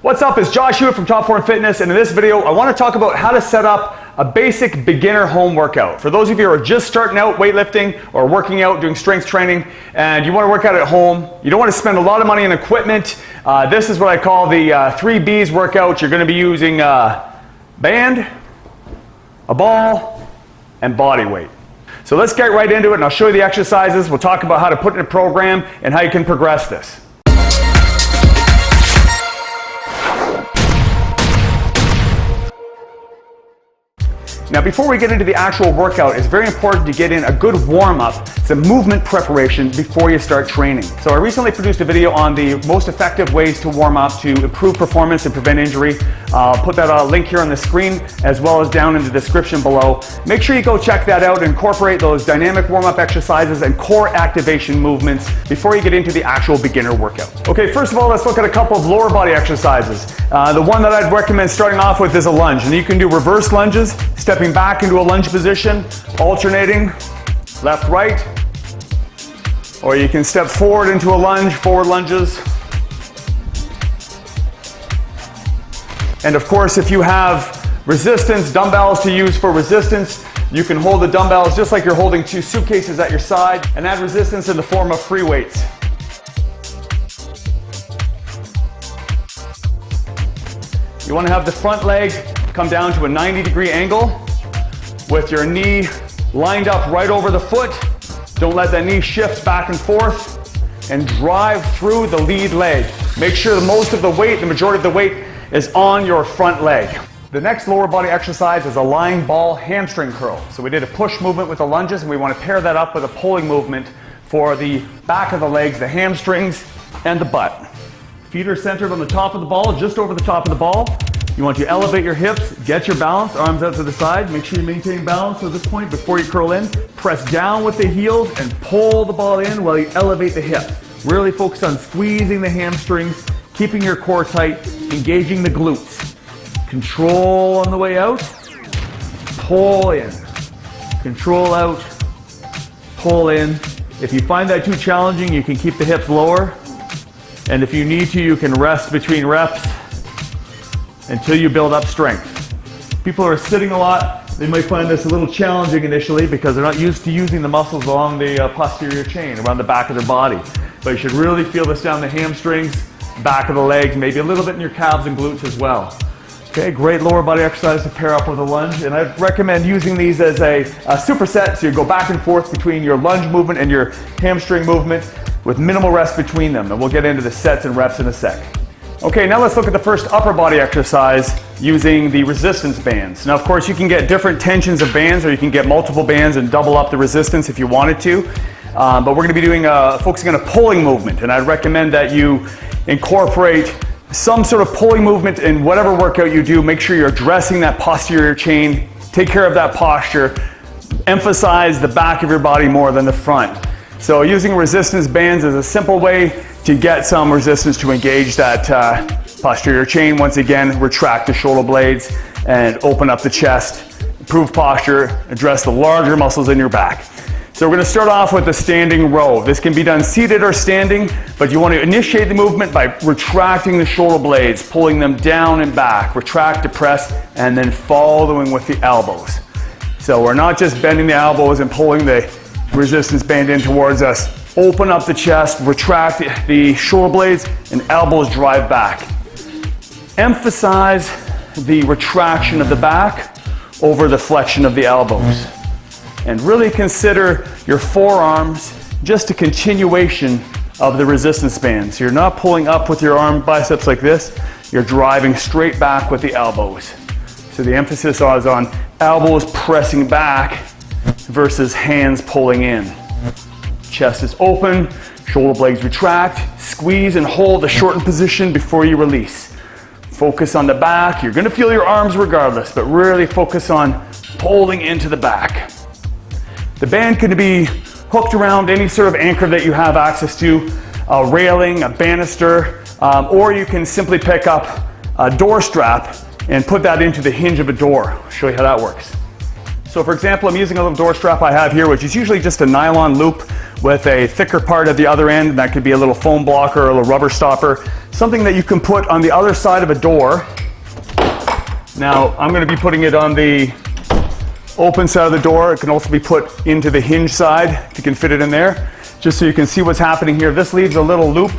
What's up, it's Josh Hewitt from Top Form Fitness, and in this video I want to talk about how to set up a basic beginner home workout. For those of you who are just starting out weightlifting or working out, doing strength training, and you want to work out at home, you don't want to spend a lot of money on equipment, this is what I call the 3 B's workout. You're going to be using a band, a ball, and body weight. So let's get right into it, and I'll show you the exercises. We'll talk about how to put in a program and how you can progress this. Now, before we get into the actual workout, it's very important to get in a good warm-up, some movement preparation before you start training. So I recently produced a video on the most effective ways to warm up to improve performance and prevent injury. I'll put that link here on the screen as well as down in the description below. Make sure you go check that out and incorporate those dynamic warm-up exercises and core activation movements before you get into the actual beginner workout. Okay, first of all, let's look at a couple of lower body exercises. The one that I'd recommend starting off with is a lunge, and you can do reverse lunges, stepping back into a lunge position, alternating left, right, or you can step forward into a lunge, forward lunges. And of course, if you have resistance, dumbbells to use for resistance, you can hold the dumbbells just like you're holding 2 suitcases at your side and add resistance in the form of free weights. You want to have the front leg come down to a 90-degree angle with your knee lined up right over the foot. Don't let that knee shift back and forth, and drive through the lead leg. Make sure that most of the weight, the majority of the weight, is on your front leg. The next lower body exercise is a lying ball hamstring curl. So we did a push movement with the lunges, and we want to pair that up with a pulling movement for the back of the legs, the hamstrings, and the butt. Feet are centered on the top of the ball, just over the top of the ball. You want to elevate your hips, get your balance, arms out to the side. Make sure you maintain balance at this point before you curl in. Press down with the heels and pull the ball in while you elevate the hip. Really focus on squeezing the hamstrings, keeping your core tight, engaging the glutes. Control on the way out, pull in. Control out, pull in. If you find that too challenging, you can keep the hips lower. And if you need to, you can rest between reps until you build up strength. People who are sitting a lot, they might find this a little challenging initially because they're not used to using the muscles along the posterior chain, around the back of their body. But you should really feel this down the hamstrings, back of the legs, maybe a little bit in your calves and glutes as well. Okay, great lower body exercise to pair up with a lunge, and I'd recommend using these as a superset, so you go back and forth between your lunge movement and your hamstring movement with minimal rest between them, and we'll get into the sets and reps in a sec. Okay, now let's look at the first upper body exercise using the resistance bands. Now, of course, you can get different tensions of bands, or you can get multiple bands and double up the resistance if you wanted to. But we're going to be doing focusing on a pulling movement, and I'd recommend that you incorporate some sort of pulling movement in whatever workout you do. Make sure you're addressing that posterior chain. Take care of that posture. Emphasize the back of your body more than the front. So using resistance bands is a simple way to get some resistance to engage that posterior chain. Once again, retract the shoulder blades and open up the chest, improve posture, address the larger muscles in your back. So we're going to start off with a standing row. This can be done seated or standing, but you want to initiate the movement by retracting the shoulder blades, pulling them down and back, retract, depress, and then following with the elbows. So we're not just bending the elbows and pulling the resistance band in towards us. Open up the chest, retract the shoulder blades, and elbows drive back. Emphasize the retraction of the back over the flexion of the elbows. And really consider your forearms just a continuation of the resistance band. So you're not pulling up with your arm biceps like this, you're driving straight back with the elbows. So the emphasis is on elbows pressing back versus hands pulling in. Chest is open, shoulder blades retract, squeeze and hold the shortened position before you release. Focus on the back. You're going to feel your arms regardless, but really focus on pulling into the back. The band can be hooked around any sort of anchor that you have access to, a railing, a banister, or you can simply pick up a door strap and put that into the hinge of a door. I'll show you how that works. So for example, I'm using a little door strap I have here, which is usually just a nylon loop with a thicker part at the other end. That could be a little foam blocker or a little rubber stopper. Something that you can put on the other side of a door. Now, I'm going to be putting it on the open side of the door. It can also be put into the hinge side if you can fit it in there. Just so you can see what's happening here. This leaves a little loop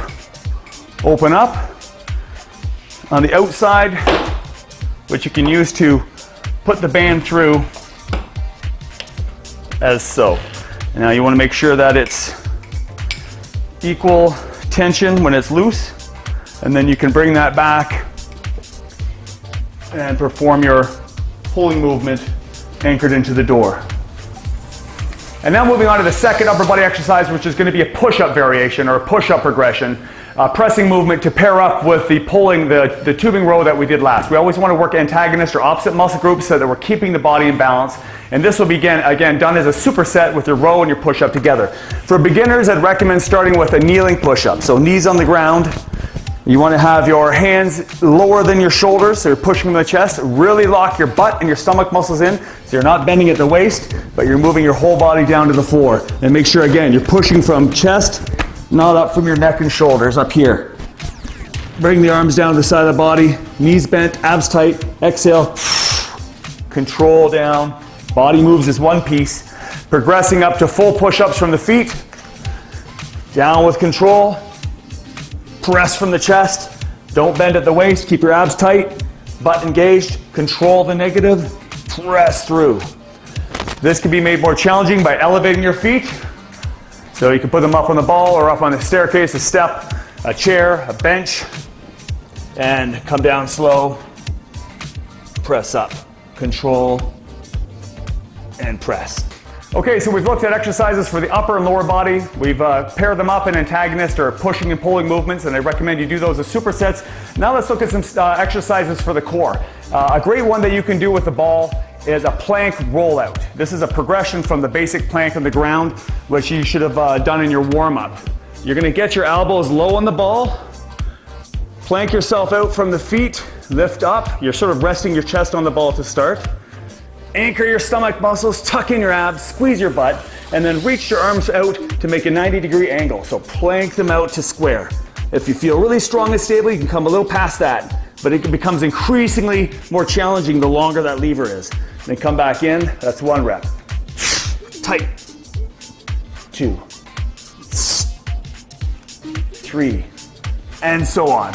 open up on the outside, which you can use to put the band through as so. And now you want to make sure that it's equal tension when it's loose, and then you can bring that back and perform your pulling movement anchored into the door. And now moving on to the second upper body exercise, which is going to be a push-up variation or a push-up progression. Pressing movement to pair up with the pulling, the tubing row that we did last. We always want to work antagonist or opposite muscle groups so that we're keeping the body in balance. And this will be again done as a superset with your row and your push-up together. For beginners, I'd recommend starting with a kneeling push-up. So knees on the ground. You want to have your hands lower than your shoulders, so you're pushing the chest. Really lock your butt and your stomach muscles in, so you're not bending at the waist, but you're moving your whole body down to the floor. And make sure, again, you're pushing from chest, not up from your neck and shoulders, up here. Bring the arms down to the side of the body, knees bent, abs tight. Exhale, control down. Body moves as one piece. Progressing up to full push-ups from the feet. Down with control. Press from the chest. Don't bend at the waist. Keep your abs tight. Butt engaged. Control the negative. Press through. This can be made more challenging by elevating your feet. So you can put them up on the ball or up on the staircase, a step, a chair, a bench, and come down slow. Press up. Control and press. Okay, so we've looked at exercises for the upper and lower body. We've paired them up in antagonist or pushing and pulling movements, and I recommend you do those as supersets. Now let's look at some exercises for the core. A great one that you can do with the ball is a plank rollout. This is a progression from the basic plank on the ground, which you should have done in your warm-up. You're gonna get your elbows low on the ball, plank yourself out from the feet, lift up. You're sort of resting your chest on the ball to start. Anchor your stomach muscles, tuck in your abs, squeeze your butt, and then reach your arms out to make a 90-degree angle. So plank them out to square. If you feel really strong and stable, you can come a little past that, but it becomes increasingly more challenging the longer that lever is. Then come back in, that's 1 rep. Tight. 2. 3. And so on.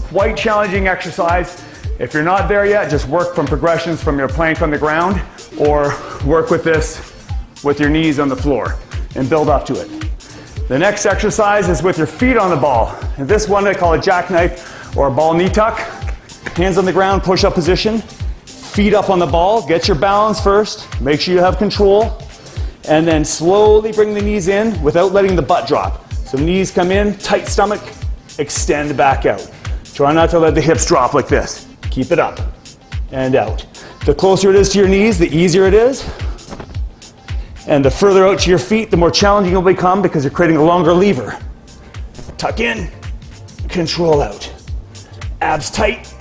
Quite challenging exercise. If you're not there yet, just work from progressions from your plank on the ground or work with this with your knees on the floor and build up to it. The next exercise is with your feet on the ball. And this one I call a jackknife or a ball knee tuck. Hands on the ground, push-up position. Feet up on the ball. Get your balance first. Make sure you have control. And then slowly bring the knees in without letting the butt drop. So knees come in, tight stomach, extend back out. Try not to let the hips drop like this. Keep it up and out. The closer it is to your knees, the easier it is. And the further out to your feet, the more challenging it will become because you're creating a longer lever. Tuck in, control out. Abs tight,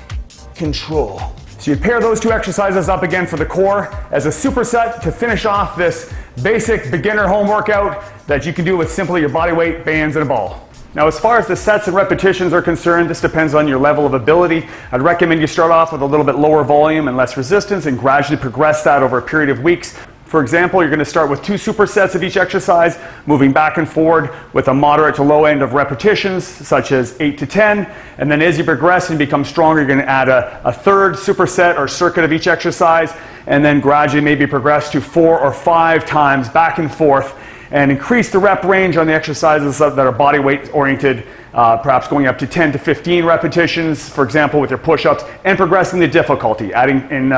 control. So you pair those two exercises up again for the core as a superset to finish off this basic beginner home workout that you can do with simply your body weight, bands, and a ball. Now, as far as the sets and repetitions are concerned, this depends on your level of ability. I'd recommend you start off with a little bit lower volume and less resistance and gradually progress that over a period of weeks. For example, you're going to start with 2 supersets of each exercise, moving back and forward with a moderate to low end of repetitions, such as 8 to 10. And then as you progress and become stronger, you're going to add a third superset or circuit of each exercise, and then gradually maybe progress to 4 or 5 times back and forth, and increase the rep range on the exercises that are body weight oriented, perhaps going up to 10 to 15 repetitions, for example, with your push-ups, and progressing the difficulty, adding in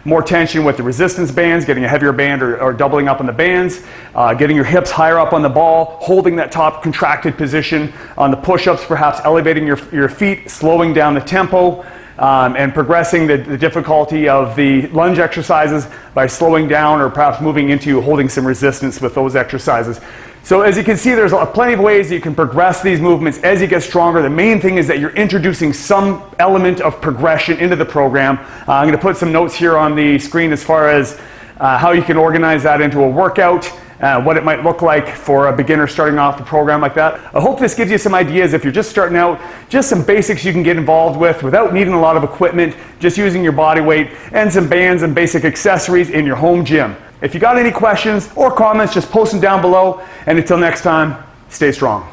more tension with the resistance bands, getting a heavier band or doubling up on the bands, getting your hips higher up on the ball, holding that top contracted position on the push-ups, perhaps elevating your feet, slowing down the tempo, and progressing the difficulty of the lunge exercises by slowing down or perhaps moving into holding some resistance with those exercises. So as you can see, there's plenty of ways that you can progress these movements as you get stronger. The main thing is that you're introducing some element of progression into the program. I'm going to put some notes here on the screen as far as how you can organize that into a workout what it might look like for a beginner starting off a program like that. I hope this gives you some ideas if you're just starting out, just some basics you can get involved with without needing a lot of equipment, just using your body weight and some bands and basic accessories in your home gym. If you got any questions or comments, just post them down below, and until next time, stay strong.